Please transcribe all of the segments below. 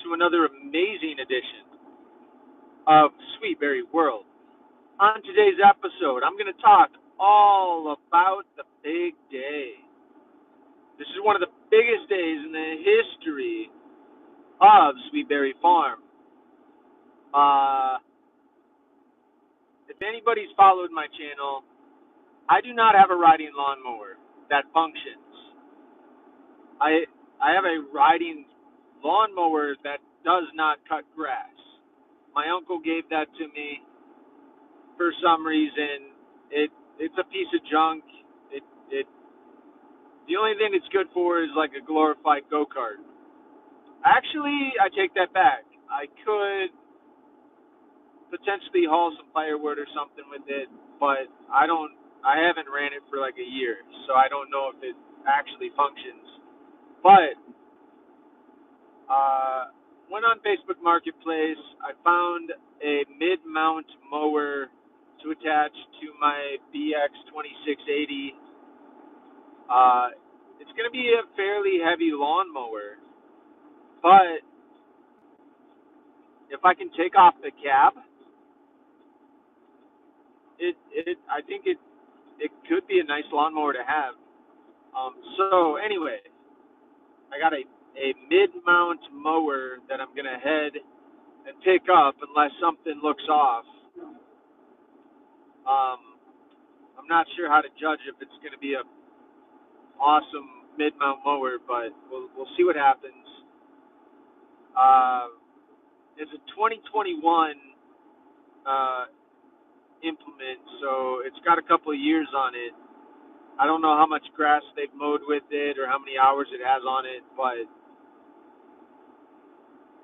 to another amazing edition of Sweetberry World. On today's episode, I'm going to talk all about the big day. This is one of the biggest days in the history of Sweetberry Farm. Uh, if anybody's followed my channel, I do not have a riding lawnmower that functions. I I have a riding lawnmower that does not cut grass. My uncle gave that to me for some reason. It's a piece of junk. It the only thing it's good for is like a glorified go-kart. Actually, I take that back. I could potentially haul some firewood or something with it, but I haven't ran it for like a year, so I don't know if it actually functions. But went on Facebook Marketplace. I found a mid-mount mower to attach to my BX 2680. It's going to be a fairly heavy lawnmower, but if I can take off the cab, I think it could be a nice lawnmower to have. So anyway, I got a mid-mount mower that I'm going to head and pick up unless something looks off. Um, I'm not sure how to judge if it's going to be a awesome mid-mount mower, but we'll see what happens. Uh, it's a 2021 implement, so it's got a couple of years on it. I don't know how much grass they've mowed with it or how many hours it has on it, but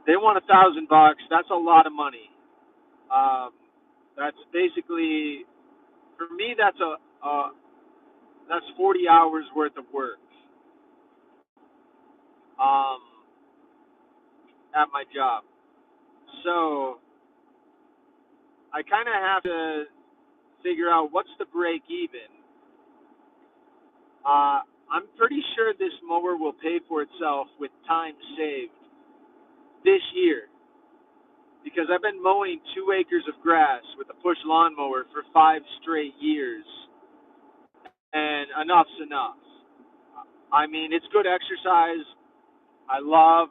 they want $1,000. That's a lot of money. That's basically, for me, that's 40 hours worth of work um, at my job. So I kind of have to figure out what's the break even. I'm pretty sure this mower will pay for itself with time saved this year because I've been mowing 2 acres of grass with a push lawnmower for 5 straight years, and enough's enough. I mean, it's good exercise. I love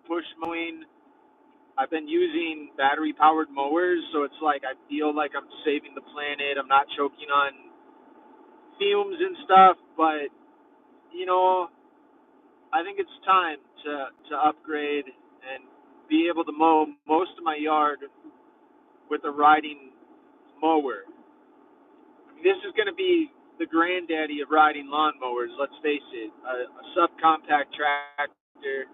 push mowing. I've been using battery powered mowers, so it's like I feel like I'm saving the planet. I'm not choking on fumes and stuff, but you know, I think it's time to upgrade and be able to mow most of my yard with a riding mower. I mean, this is going to be the granddaddy of riding lawnmowers. Let's face it, a subcompact tractor.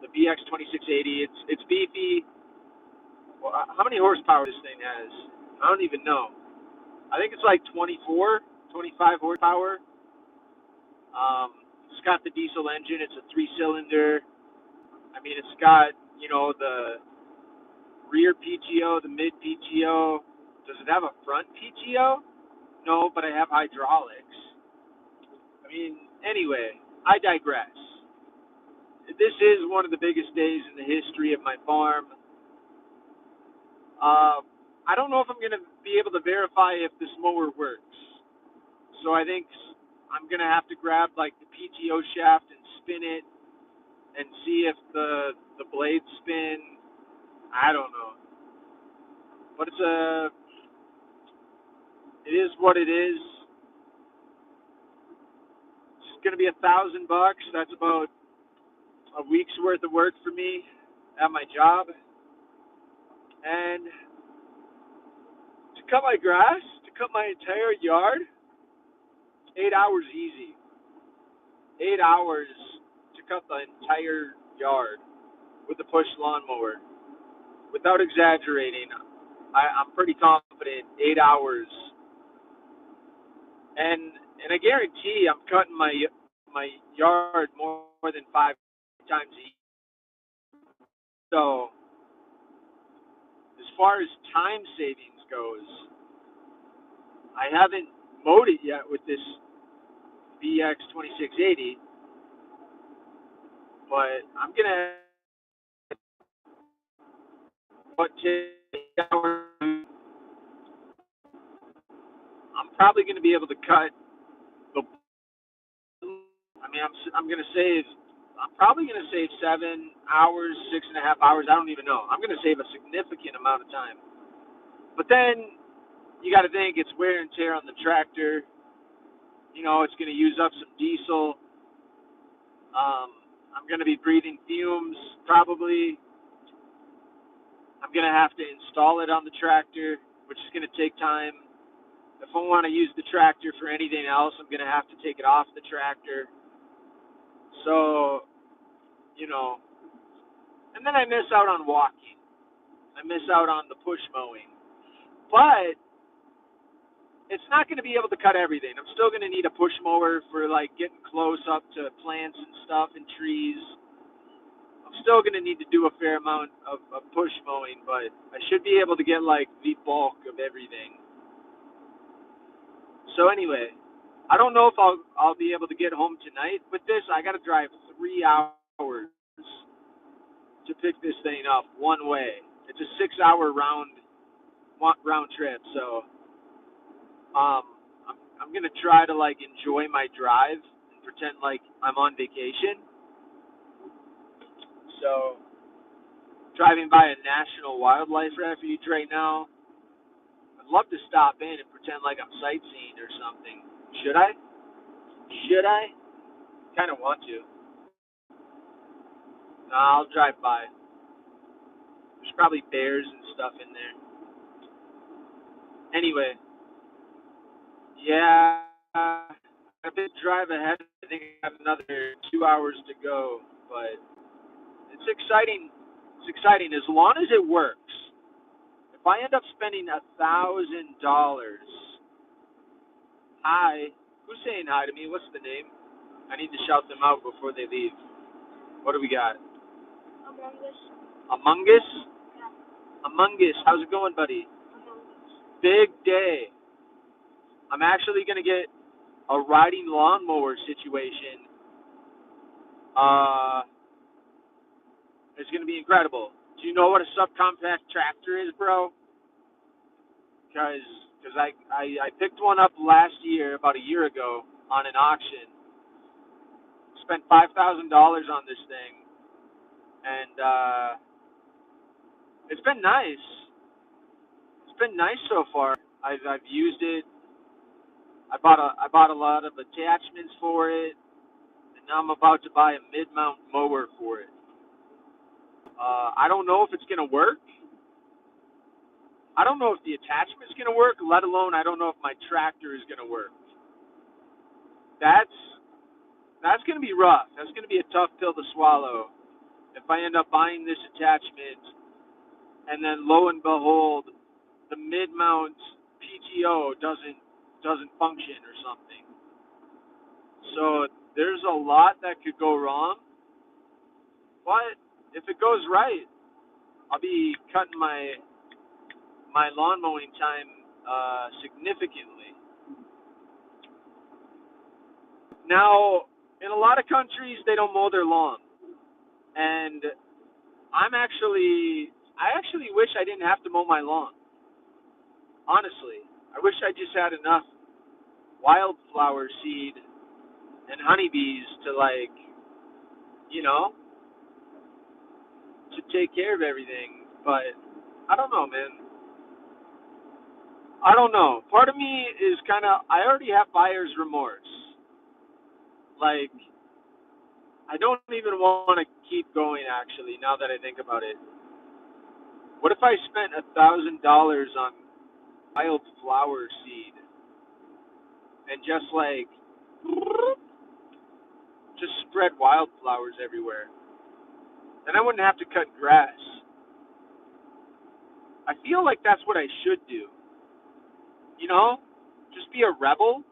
The BX 2680. It's beefy. Well, how many horsepower this thing has? I don't even know. I think it's like 24, 25 horsepower. It's got the diesel engine. It's a 3-cylinder. I mean, it's got, the rear PTO, the mid PTO. Does it have a front PTO? No, but I have hydraulics. I mean, anyway, I digress. This is one of the biggest days in the history of my farm. I don't know if I'm going to be able to verify if this mower works. So I think I'm going to have to grab like the PTO shaft and spin it and see if the blades spin. I don't know. But it is what it is. It's going to be $1,000. That's about a week's worth of work for me at my job. And to cut my grass, to cut my entire yard, 8 hours easy. 8 hours to cut the entire yard with a push lawnmower. Without exaggerating, I'm pretty confident 8 hours. And I guarantee I'm cutting my yard more than 5 times a year. So as far as time savings goes, I haven't mowed it yet with this BX 2680, but I'm gonna take hours. I'm probably gonna be able to cut the. I mean, I'm gonna save. I'm probably gonna save 7 hours, 6.5 hours. I don't even know. I'm gonna save a significant amount of time. But then you got to think it's wear and tear on the tractor. You know, it's gonna use up some diesel. I'm gonna be breathing fumes probably. I'm gonna have to install it on the tractor, which is gonna take time. If I want to use the tractor for anything else, I'm gonna have to take it off the tractor. So, you know, and then I miss out on walking. I miss out on the push mowing. But it's not going to be able to cut everything. I'm still going to need a push mower for like getting close up to plants and stuff and trees. I'm still going to need to do a fair amount of push mowing, but I should be able to get like the bulk of everything. So anyway, I don't know if I'll be able to get home tonight. With this, I got to drive 3 hours to pick this thing up one way. It's a 6 hour round trip. So I'm gonna try to like enjoy my drive and pretend like I'm on vacation. So driving by a national wildlife refuge right now. I'd love to stop in and pretend like I'm sightseeing or something. Should I? Should I? Kind of want to. No, I'll drive by. There's probably bears and stuff in there. Anyway, yeah, a bit drive ahead. I think I have another 2 hours to go, but it's exciting. It's exciting as long as it works. If I end up spending $1,000, hi, who's saying hi to me? What's the name? I need to shout them out before they leave. What do we got? Among Us. Among Us? Yeah. Among Us, how's it going, buddy? Among Us. Big day. I'm actually gonna get a riding lawnmower situation. Uh, it's gonna be incredible. Do you know what a subcompact tractor is, bro? Because I picked one up last year, about a year ago, on an auction. Spent $5,000 on this thing, and it's been nice. It's been nice so far. I've used it. I bought a lot of attachments for it, and now I'm about to buy a mid-mount mower for it. I don't know if it's gonna work. I don't know if the attachment's gonna work, let alone I don't know if my tractor is gonna work. That's that's gonna be rough. That's gonna be a tough pill to swallow if I end up buying this attachment and then lo and behold, the mid-mount PTO doesn't function or something. So there's a lot that could go wrong, but if it goes right, I'll be cutting my lawn mowing time significantly. Now, in a lot of countries, they don't mow their lawn, and I actually wish I didn't have to mow my lawn. Honestly, I wish I just had enough wildflower seed and honeybees to like, you know, to take care of everything. But I don't know, man. I don't know. Part of me is kind of, I already have buyer's remorse. Like, I don't even want to keep going, actually, now that I think about it. What if I spent $1,000 on wildflower seed and just like, just spread wildflowers everywhere? Then I wouldn't have to cut grass. I feel like that's what I should do. You know? Just be a rebel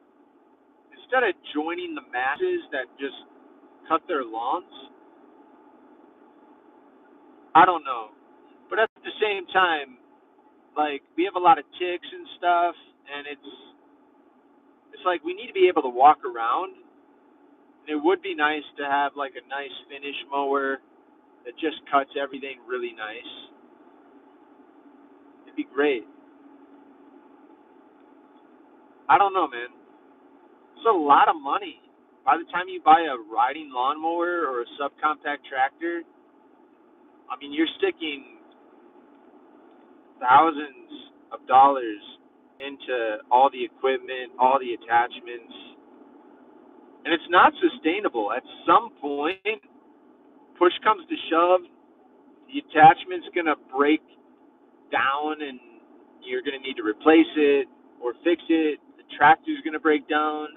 instead of joining the masses that just cut their lawns. I don't know. But at the same time, like we have a lot of ticks and stuff, and it's like we need to be able to walk around. And it would be nice to have like a nice finish mower that just cuts everything really nice. It'd be great. I don't know, man. It's a lot of money. By the time you buy a riding lawnmower or a subcompact tractor, I mean, you're sticking thousands of dollars into all the equipment, all the attachments, and it's not sustainable. At some point, push comes to shove, the attachment's going to break down and you're going to need to replace it or fix it. The tractor's going to break down.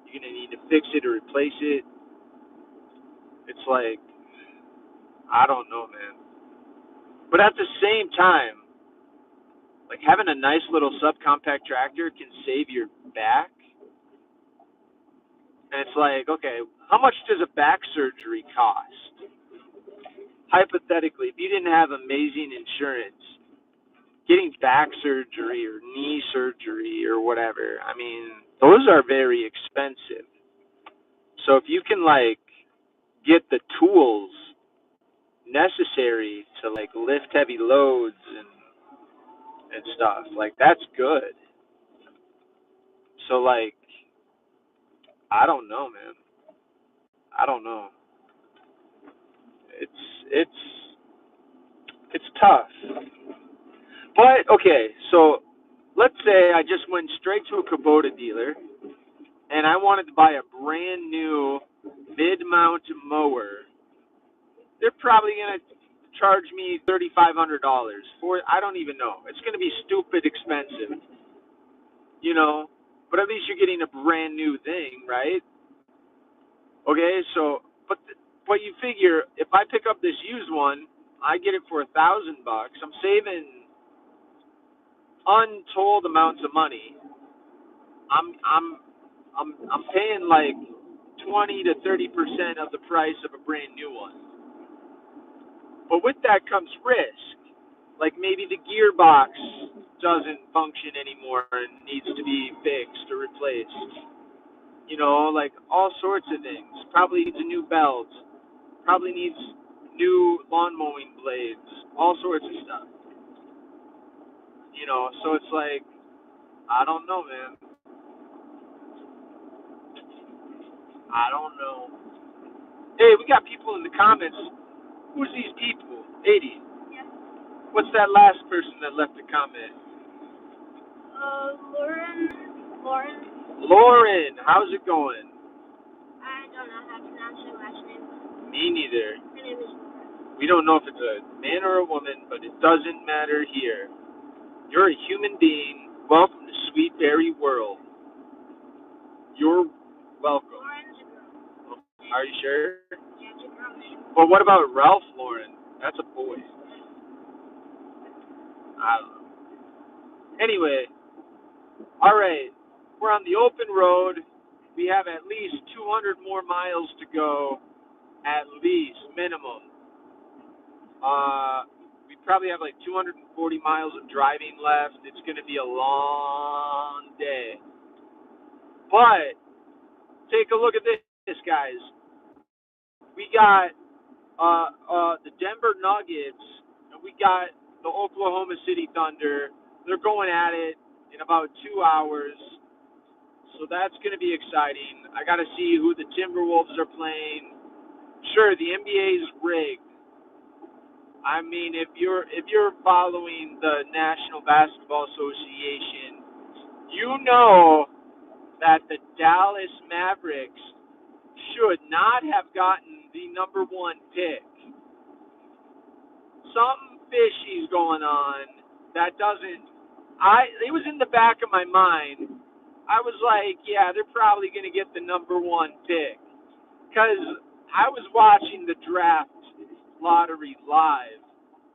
You're going to need to fix it or replace it. It's like, I don't know, man. But at the same time, like having a nice little subcompact tractor can save your back. And it's like, okay, how much does a back surgery cost? Hypothetically, if you didn't have amazing insurance, getting back surgery or knee surgery or whatever, I mean, those are very expensive. So if you can like get the tools necessary to like lift heavy loads and stuff, like that's good. So like I don't know, man. I don't know. It's it's it's tough. But okay, so let's say I just went straight to a Kubota dealer and I wanted to buy a brand new mid-mount mower. They're probably gonna charge me $3,500 for it. I don't even know. It's gonna be stupid expensive, you know. But at least you're getting a brand new thing, right? Okay, so but you figure if I pick up this used one, I get it for $1,000. I'm saving untold amounts of money. I'm I'm I'm paying like 20 to 30% of the price of a brand new one. But with that comes risk. Like maybe the gearbox doesn't function anymore and needs to be fixed or replaced. You know, like all sorts of things. Probably needs a new belt. Probably needs new lawn mowing blades. All sorts of stuff. You know, so it's like, I don't know, man. I don't know. Hey, we got people in the comments. Who's these people? 80. Yeah. What's that last person that left a comment? Lauren. Lauren. Lauren, how's it going? I don't know how to pronounce her last name. Me neither. Her name is Lauren. We don't know if it's a man or a woman, but it doesn't matter here. You're a human being. Welcome to Sweet Berry World. You're welcome. Lauren's a girl. Are you sure? Yeah, it's a girl name. But what about Ralph Lauren? That's a boy. I don't know. Anyway, all right. We're on the open road. We have at least 200 more miles to go, at least, minimum. We probably have like 240 miles of driving left. It's going to be a long day. But take a look at this, guys. We got the Denver Nuggets, and we got the Oklahoma City Thunder. They're going at it in about 2 hours, so that's going to be exciting. I got to see who the Timberwolves are playing. Sure, the NBA's rigged. I mean, if you're following the National Basketball Association, you know that the Dallas Mavericks should not have gotten the number one pick. Something fishy's going on that doesn't. It was in the back of my mind. I was like, yeah, they're probably going to get the number one pick because I was watching the draft lottery live,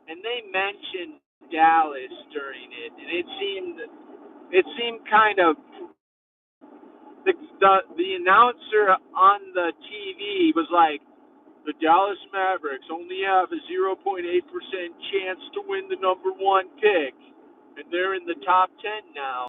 and they mentioned Dallas during it, and it seemed kind of the announcer on the TV was like, the Dallas Mavericks only have a 0.8% chance to win the number one pick, and they're in the top 10 now.